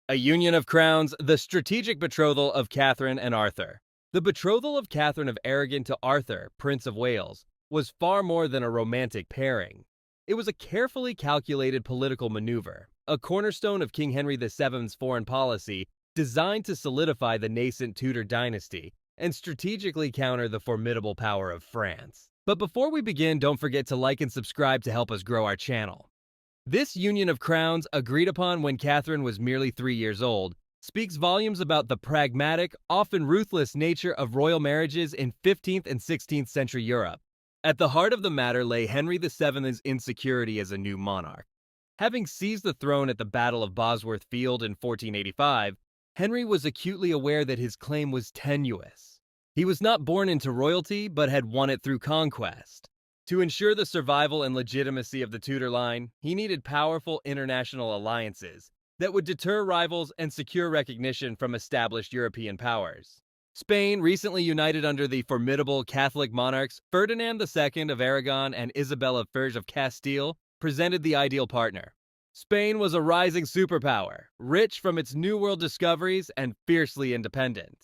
A union of crowns, the strategic betrothal of Catherine and Arthur. The betrothal of Catherine of Aragon to Arthur, Prince of Wales, was far more than a romantic pairing. It was a carefully calculated political maneuver, a cornerstone of King Henry VII's foreign policy designed to solidify the nascent Tudor dynasty and strategically counter the formidable power of France. But before we begin, don't forget to like and subscribe to help us grow our channel. This union of crowns, agreed upon when Catherine was merely 3 years old, speaks volumes about the pragmatic, often ruthless nature of royal marriages in 15th and 16th century Europe. At the heart of the matter lay Henry VII's insecurity as a new monarch. Having seized the throne at the Battle of Bosworth Field in 1485, Henry was acutely aware that his claim was tenuous. He was not born into royalty, but had won it through conquest. To ensure the survival and legitimacy of the Tudor line, he needed powerful international alliances that would deter rivals and secure recognition from established European powers. Spain, recently united under the formidable Catholic monarchs Ferdinand II of Aragon and Isabella of Castile, presented the ideal partner. Spain was a rising superpower, rich from its New World discoveries and fiercely independent.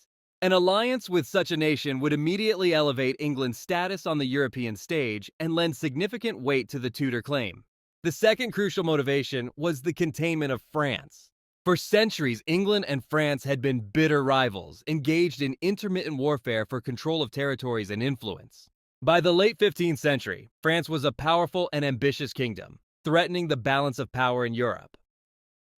An alliance with such a nation would immediately elevate England's status on the European stage and lend significant weight to the Tudor claim. The second crucial motivation was the containment of France. For centuries, England and France had been bitter rivals, engaged in intermittent warfare for control of territories and influence. By the late 15th century, France was a powerful and ambitious kingdom, threatening the balance of power in Europe.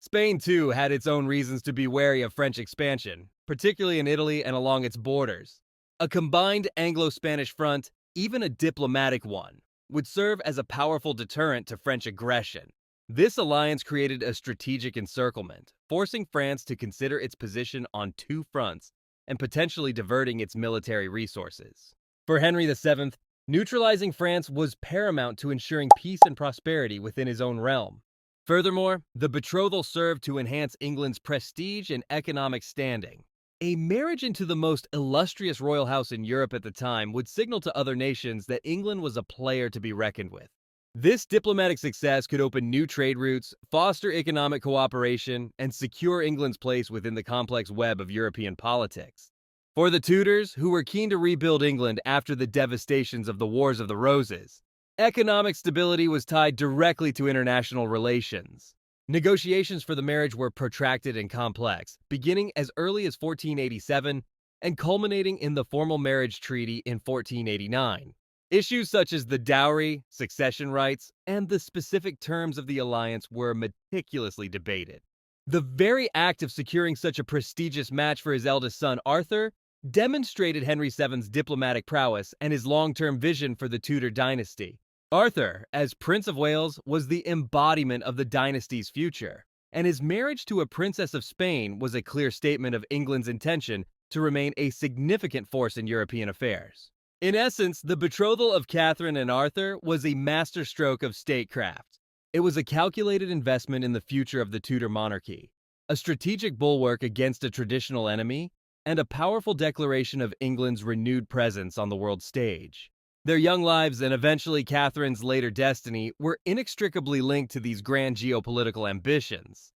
Spain, too, had its own reasons to be wary of French expansion, particularly in Italy and along its borders. A combined Anglo-Spanish front, even a diplomatic one, would serve as a powerful deterrent to French aggression. This alliance created a strategic encirclement, forcing France to consider its position on two fronts and potentially diverting its military resources. For Henry VII, neutralizing France was paramount to ensuring peace and prosperity within his own realm. Furthermore, the betrothal served to enhance England's prestige and economic standing. A marriage into the most illustrious royal house in Europe at the time would signal to other nations that England was a player to be reckoned with. This diplomatic success could open new trade routes, foster economic cooperation, and secure England's place within the complex web of European politics. For the Tudors, who were keen to rebuild England after the devastations of the Wars of the Roses, economic stability was tied directly to international relations. Negotiations for the marriage were protracted and complex, beginning as early as 1487 and culminating in the formal marriage treaty in 1489. Issues such as the dowry, succession rights, and the specific terms of the alliance were meticulously debated. The very act of securing such a prestigious match for his eldest son, Arthur, demonstrated Henry VII's diplomatic prowess and his long-term vision for the Tudor dynasty. Arthur, as Prince of Wales, was the embodiment of the dynasty's future, and his marriage to a princess of Spain was a clear statement of England's intention to remain a significant force in European affairs. In essence, the betrothal of Catherine and Arthur was a masterstroke of statecraft. It was a calculated investment in the future of the Tudor monarchy, a strategic bulwark against a traditional enemy, and a powerful declaration of England's renewed presence on the world stage. Their young lives and eventually Catherine's later destiny were inextricably linked to these grand geopolitical ambitions.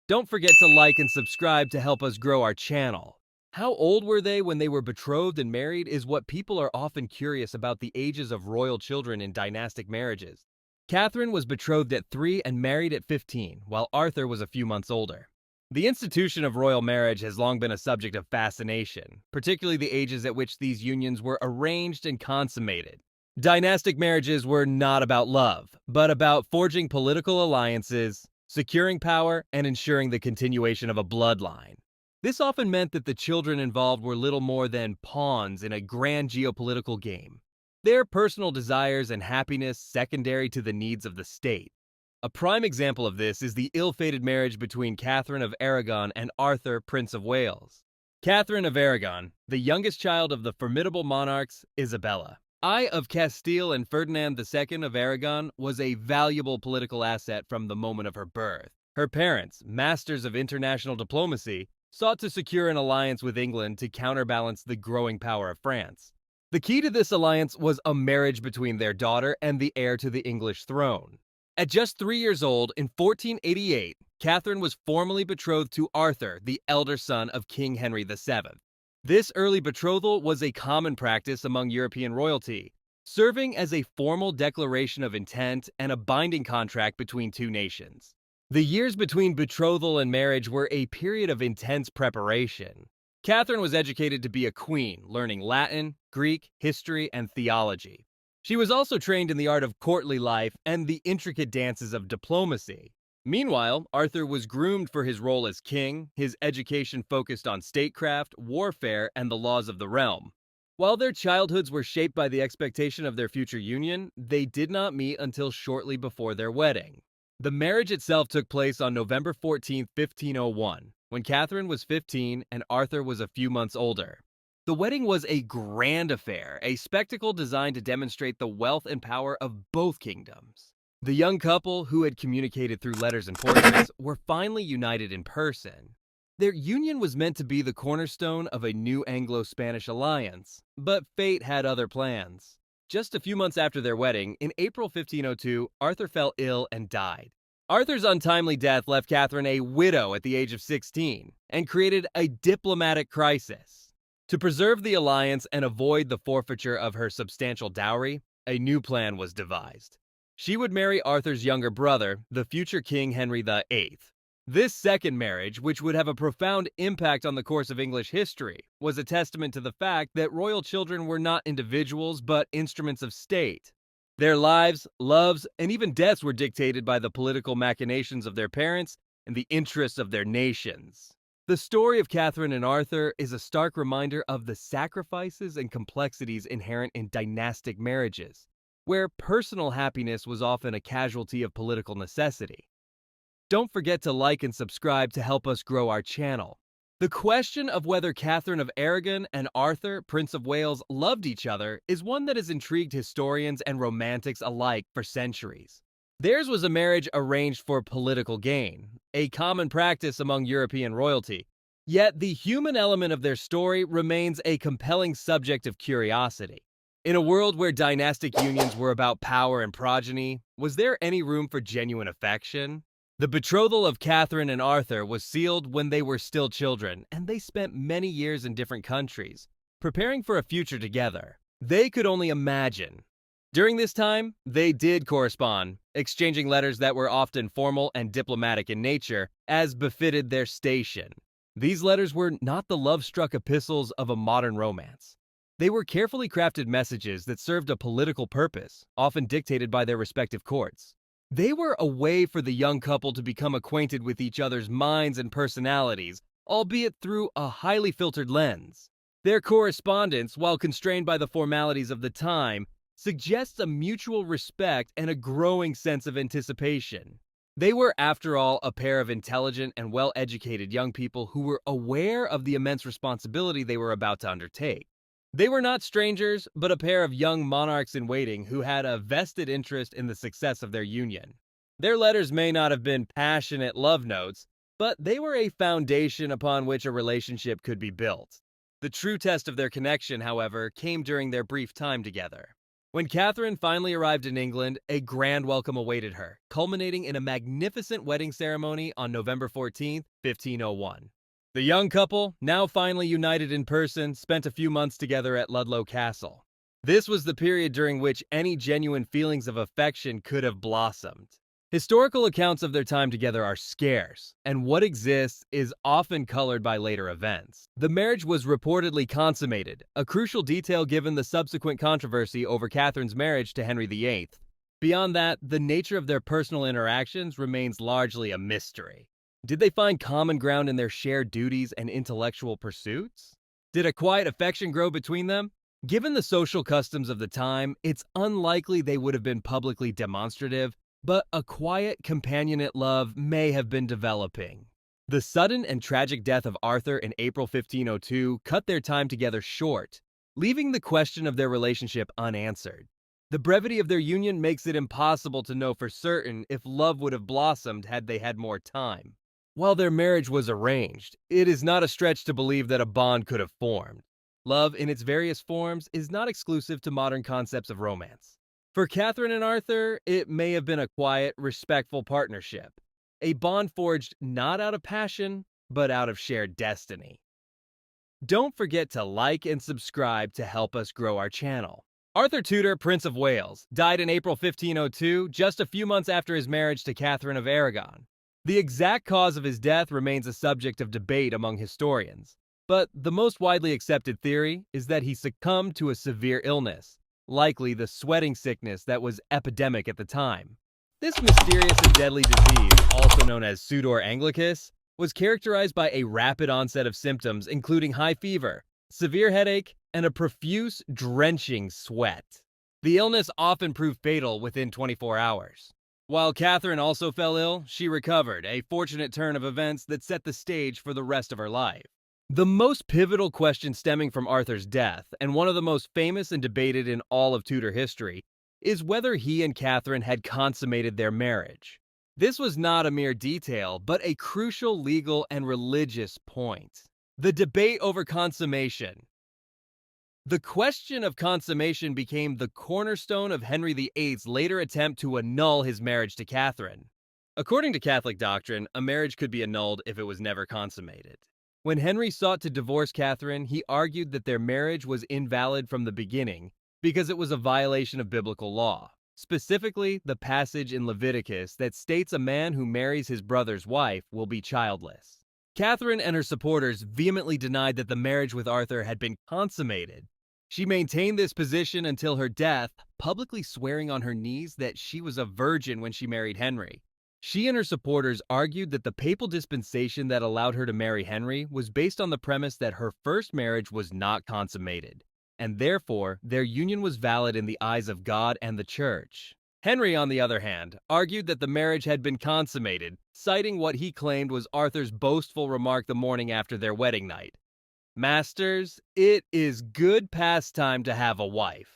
Don't forget to like and subscribe to help us grow our channel. How old were they when they were betrothed and married is what people are often curious about the ages of royal children in dynastic marriages. Catherine was betrothed at 3 and married at 15, while Arthur was a few months older. The institution of royal marriage has long been a subject of fascination, particularly the ages at which these unions were arranged and consummated. Dynastic marriages were not about love, but about forging political alliances, securing power, and ensuring the continuation of a bloodline. This often meant that the children involved were little more than pawns in a grand geopolitical game, their personal desires and happiness secondary to the needs of the state. A prime example of this is the ill-fated marriage between Catherine of Aragon and Arthur, Prince of Wales. Catherine of Aragon, the youngest child of the formidable monarchs Isabella I of Castile and Ferdinand II of Aragon, was a valuable political asset from the moment of her birth. Her parents, masters of international diplomacy, sought to secure an alliance with England to counterbalance the growing power of France. The key to this alliance was a marriage between their daughter and the heir to the English throne. At just 3 years old, in 1488, Catherine was formally betrothed to Arthur, the elder son of King Henry VII. This early betrothal was a common practice among European royalty, serving as a formal declaration of intent and a binding contract between two nations. The years between betrothal and marriage were a period of intense preparation. Catherine was educated to be a queen, learning Latin, Greek, history, and theology. She was also trained in the art of courtly life and the intricate dances of diplomacy. Meanwhile, Arthur was groomed for his role as king, his education focused on statecraft, warfare, and the laws of the realm. While their childhoods were shaped by the expectation of their future union, they did not meet until shortly before their wedding. The marriage itself took place on November 14, 1501, when Catherine was 15 and Arthur was a few months older. The wedding was a grand affair, a spectacle designed to demonstrate the wealth and power of both kingdoms. The young couple, who had communicated through letters and portraits, were finally united in person. Their union was meant to be the cornerstone of a new Anglo-Spanish alliance, but fate had other plans. Just a few months after their wedding, in April 1502, Arthur fell ill and died. Arthur's untimely death left Catherine a widow at the age of 16 and created a diplomatic crisis. To preserve the alliance and avoid the forfeiture of her substantial dowry, a new plan was devised. She would marry Arthur's younger brother, the future King Henry VIII. This second marriage, which would have a profound impact on the course of English history, was a testament to the fact that royal children were not individuals but instruments of state. Their lives, loves, and even deaths were dictated by the political machinations of their parents and the interests of their nations. The story of Catherine and Arthur is a stark reminder of the sacrifices and complexities inherent in dynastic marriages, where personal happiness was often a casualty of political necessity. Don't forget to like and subscribe to help us grow our channel. The question of whether Catherine of Aragon and Arthur, Prince of Wales, loved each other is one that has intrigued historians and romantics alike for centuries. Theirs was a marriage arranged for political gain, a common practice among European royalty. Yet the human element of their story remains a compelling subject of curiosity. In a world where dynastic unions were about power and progeny, was there any room for genuine affection? The betrothal of Catherine and Arthur was sealed when they were still children, and they spent many years in different countries, preparing for a future together. They could only imagine. During this time, they did correspond, exchanging letters that were often formal and diplomatic in nature, as befitted their station. These letters were not the love-struck epistles of a modern romance. They were carefully crafted messages that served a political purpose, often dictated by their respective courts. They were a way for the young couple to become acquainted with each other's minds and personalities, albeit through a highly filtered lens. Their correspondence, while constrained by the formalities of the time, suggests a mutual respect and a growing sense of anticipation. They were, after all, a pair of intelligent and well-educated young people who were aware of the immense responsibility they were about to undertake. They were not strangers, but a pair of young monarchs-in-waiting who had a vested interest in the success of their union. Their letters may not have been passionate love notes, but they were a foundation upon which a relationship could be built. The true test of their connection, however, came during their brief time together. When Catherine finally arrived in England, a grand welcome awaited her, culminating in a magnificent wedding ceremony on November 14, 1501. The young couple, now finally united in person, spent a few months together at Ludlow Castle. This was the period during which any genuine feelings of affection could have blossomed. Historical accounts of their time together are scarce, and what exists is often colored by later events. The marriage was reportedly consummated, a crucial detail given the subsequent controversy over Catherine's marriage to Henry VIII. Beyond that, the nature of their personal interactions remains largely a mystery. Did they find common ground in their shared duties and intellectual pursuits? Did a quiet affection grow between them? Given the social customs of the time, it's unlikely they would have been publicly demonstrative, but a quiet, companionate love may have been developing. The sudden and tragic death of Arthur in April 1502 cut their time together short, leaving the question of their relationship unanswered. The brevity of their union makes it impossible to know for certain if love would have blossomed had they had more time. While their marriage was arranged, it is not a stretch to believe that a bond could have formed. Love in its various forms is not exclusive to modern concepts of romance. For Catherine and Arthur, it may have been a quiet, respectful partnership, a bond forged not out of passion, but out of shared destiny. Don't forget to like and subscribe to help us grow our channel. Arthur Tudor, Prince of Wales, died in April 1502, just a few months after his marriage to Catherine of Aragon. The exact cause of his death remains a subject of debate among historians, but the most widely accepted theory is that he succumbed to a severe illness, likely the sweating sickness that was epidemic at the time. This mysterious and deadly disease, also known as sudor anglicus, was characterized by a rapid onset of symptoms including high fever, severe headache, and a profuse, drenching sweat. The illness often proved fatal within 24 hours. While Catherine also fell ill, she recovered, a fortunate turn of events that set the stage for the rest of her life. The most pivotal question stemming from Arthur's death, and one of the most famous and debated in all of Tudor history, is whether he and Catherine had consummated their marriage. This was not a mere detail, but a crucial legal and religious point. The debate over consummation. The question of consummation became the cornerstone of Henry VIII's later attempt to annul his marriage to Catherine. According to Catholic doctrine, a marriage could be annulled if it was never consummated. When Henry sought to divorce Catherine, he argued that their marriage was invalid from the beginning because it was a violation of biblical law. Specifically, the passage in Leviticus that states a man who marries his brother's wife will be childless. Catherine and her supporters vehemently denied that the marriage with Arthur had been consummated. She maintained this position until her death, publicly swearing on her knees that she was a virgin when she married Henry. She and her supporters argued that the papal dispensation that allowed her to marry Henry was based on the premise that her first marriage was not consummated, and therefore their union was valid in the eyes of God and the Church. Henry, on the other hand, argued that the marriage had been consummated, citing what he claimed was Arthur's boastful remark the morning after their wedding night. "Masters, it is good pastime to have a wife."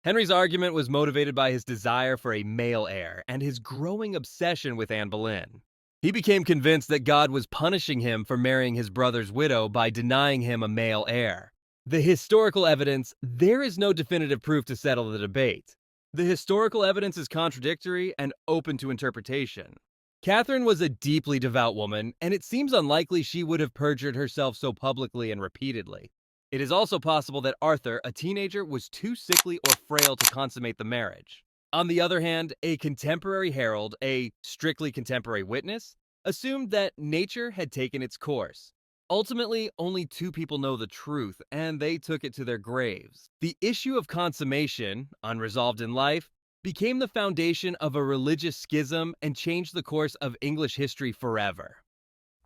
Henry's argument was motivated by his desire for a male heir and his growing obsession with Anne Boleyn. He became convinced that God was punishing him for marrying his brother's widow by denying him a male heir. The historical evidence, there is no definitive proof to settle the debate. The historical evidence is contradictory and open to interpretation. Catherine was a deeply devout woman, and it seems unlikely she would have perjured herself so publicly and repeatedly. It is also possible that Arthur, a teenager, was too sickly or frail to consummate the marriage. On the other hand, a contemporary herald, a strictly contemporary witness, assumed that nature had taken its course. Ultimately, only two people know the truth, and they took it to their graves. The issue of consummation, unresolved in life, became the foundation of a religious schism and changed the course of English history forever.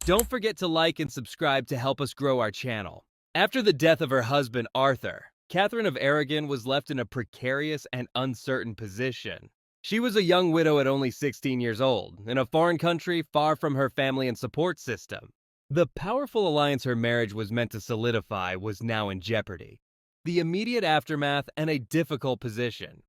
Don't forget to like and subscribe to help us grow our channel. After the death of her husband, Arthur, Catherine of Aragon was left in a precarious and uncertain position. She was a young widow at only 16 years old, in a foreign country far from her family and support system. The powerful alliance her marriage was meant to solidify was now in jeopardy. The immediate aftermath and a difficult position.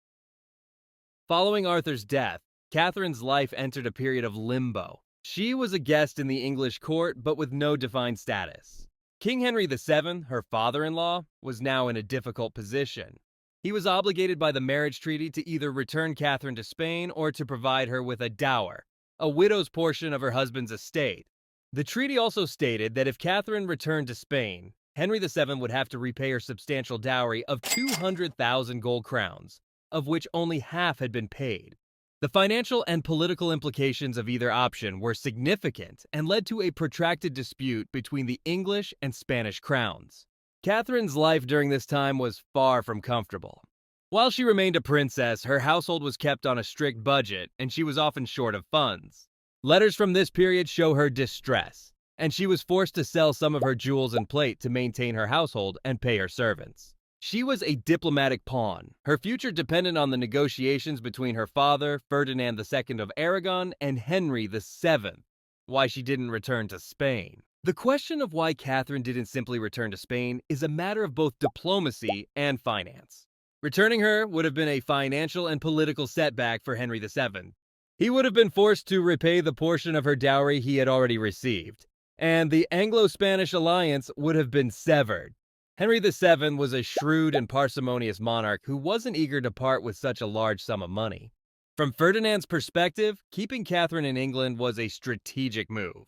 Following Arthur's death, Catherine's life entered a period of limbo. She was a guest in the English court, but with no defined status. King Henry VII, her father-in-law, was now in a difficult position. He was obligated by the marriage treaty to either return Catherine to Spain or to provide her with a dower, a widow's portion of her husband's estate. The treaty also stated that if Catherine returned to Spain, Henry VII would have to repay her substantial dowry of 200,000 gold crowns, of which only half had been paid. The financial and political implications of either option were significant and led to a protracted dispute between the English and Spanish crowns. Catherine's life during this time was far from comfortable. While she remained a princess, her household was kept on a strict budget, and she was often short of funds. Letters from this period show her distress, and she was forced to sell some of her jewels and plate to maintain her household and pay her servants. She was a diplomatic pawn, her future dependent on the negotiations between her father, Ferdinand II of Aragon, and Henry VII. Why she didn't return to Spain. The question of why Catherine didn't simply return to Spain is a matter of both diplomacy and finance. Returning her would have been a financial and political setback for Henry VII. He would have been forced to repay the portion of her dowry he had already received, and the Anglo-Spanish alliance would have been severed. Henry VII was a shrewd and parsimonious monarch who wasn't eager to part with such a large sum of money. From Ferdinand's perspective, keeping Catherine in England was a strategic move.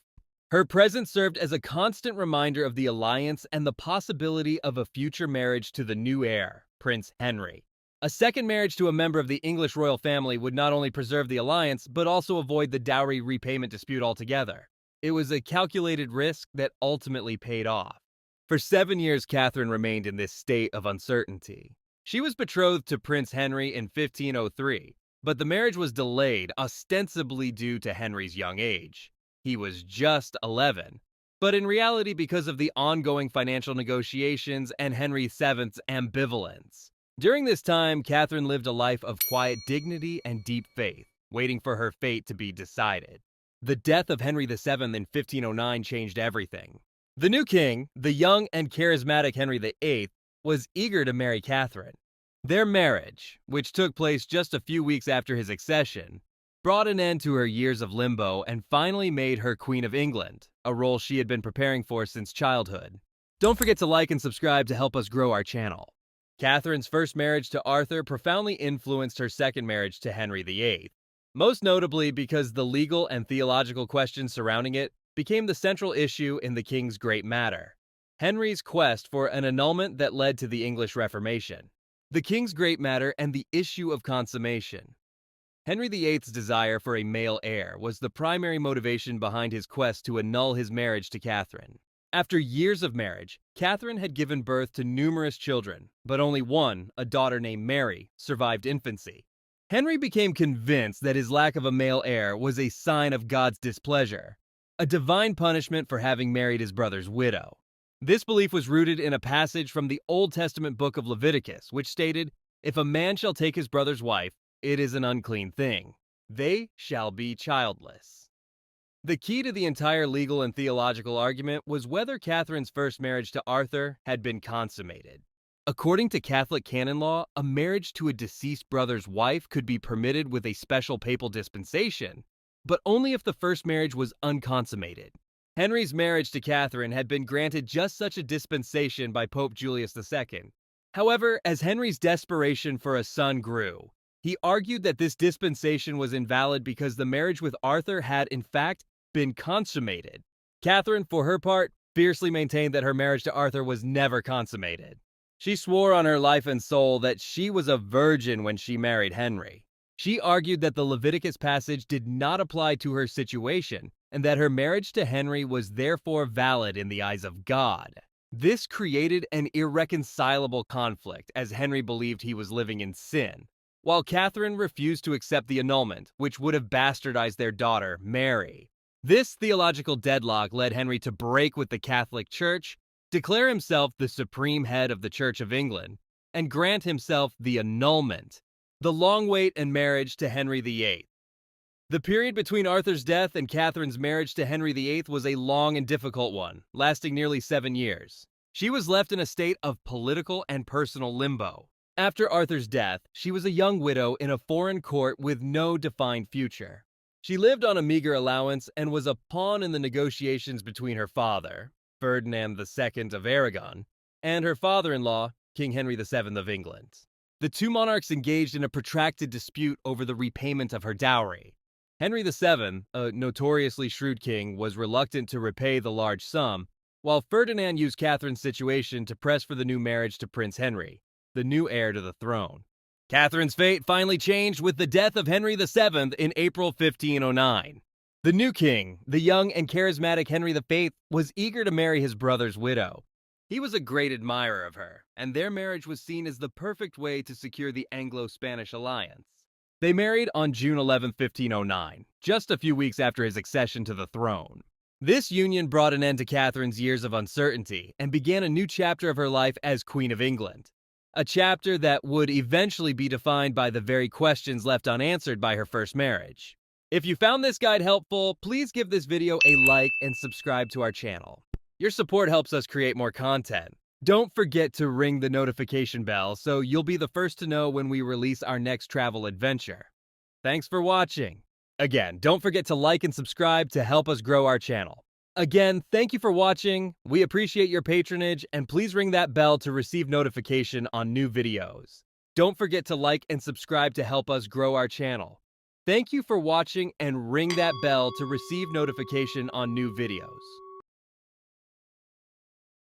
Her presence served as a constant reminder of the alliance and the possibility of a future marriage to the new heir, Prince Henry. A second marriage to a member of the English royal family would not only preserve the alliance, but also avoid the dowry repayment dispute altogether. It was a calculated risk that ultimately paid off. For 7 years, Catherine remained in this state of uncertainty. She was betrothed to Prince Henry in 1503, but the marriage was delayed, ostensibly due to Henry's young age. He was just 11, but in reality because of the ongoing financial negotiations and Henry VII's ambivalence. During this time, Catherine lived a life of quiet dignity and deep faith, waiting for her fate to be decided. The death of Henry VII in 1509 changed everything. The new king, the young and charismatic Henry VIII, was eager to marry Catherine. Their marriage, which took place just a few weeks after his accession, brought an end to her years of limbo and finally made her Queen of England, a role she had been preparing for since childhood. Don't forget to like and subscribe to help us grow our channel. Catherine's first marriage to Arthur profoundly influenced her second marriage to Henry VIII, most notably because the legal and theological questions surrounding it became the central issue in the king's great matter, Henry's quest for an annulment that led to the English Reformation. The king's great matter and the issue of consummation. Henry VIII's desire for a male heir was the primary motivation behind his quest to annul his marriage to Catherine. After years of marriage, Catherine had given birth to numerous children, but only one, a daughter named Mary, survived infancy. Henry became convinced that his lack of a male heir was a sign of God's displeasure, a divine punishment for having married his brother's widow. This belief was rooted in a passage from the Old Testament book of Leviticus, which stated, "If a man shall take his brother's wife, it is an unclean thing. They shall be childless." The key to the entire legal and theological argument was whether Catherine's first marriage to Arthur had been consummated. According to Catholic canon law, a marriage to a deceased brother's wife could be permitted with a special papal dispensation, but only if the first marriage was unconsummated. Henry's marriage to Catherine had been granted just such a dispensation by Pope Julius II. However, as Henry's desperation for a son grew, he argued that this dispensation was invalid because the marriage with Arthur had, in fact, been consummated. Catherine, for her part, fiercely maintained that her marriage to Arthur was never consummated. She swore on her life and soul that she was a virgin when she married Henry. She argued that the Leviticus passage did not apply to her situation, and that her marriage to Henry was therefore valid in the eyes of God. This created an irreconcilable conflict, as Henry believed he was living in sin, while Catherine refused to accept the annulment, which would have bastardized their daughter, Mary. This theological deadlock led Henry to break with the Catholic Church, declare himself the supreme head of the Church of England, and grant himself the annulment, the long wait and marriage to Henry VIII. The period between Arthur's death and Catherine's marriage to Henry VIII was a long and difficult one, lasting nearly 7 years. She was left in a state of political and personal limbo. After Arthur's death, she was a young widow in a foreign court with no defined future. She lived on a meager allowance and was a pawn in the negotiations between her father, Ferdinand II of Aragon, and her father-in-law, King Henry VII of England. The two monarchs engaged in a protracted dispute over the repayment of her dowry. Henry VII, a notoriously shrewd king, was reluctant to repay the large sum, while Ferdinand used Catherine's situation to press for the new marriage to Prince Henry, the new heir to the throne. Catherine's fate finally changed with the death of Henry VII in April 1509. The new king, the young and charismatic Henry VIII, was eager to marry his brother's widow. He was a great admirer of her, and their marriage was seen as the perfect way to secure the Anglo-Spanish alliance. They married on June 11, 1509, just a few weeks after his accession to the throne. This union brought an end to Catherine's years of uncertainty and began a new chapter of her life as Queen of England. A chapter that would eventually be defined by the very questions left unanswered by her first marriage. If you found this guide helpful, please give this video a like and subscribe to our channel. Your support helps us create more content. Don't forget to ring the notification bell so you'll be the first to know when we release our next travel adventure. Thanks for watching. Again, don't forget to like and subscribe to help us grow our channel. Again, thank you for watching. We appreciate your patronage, and please ring that bell to receive notification on new videos. Don't forget to like and subscribe to help us grow our channel. Thank you for watching, and ring that bell to receive notification on new videos.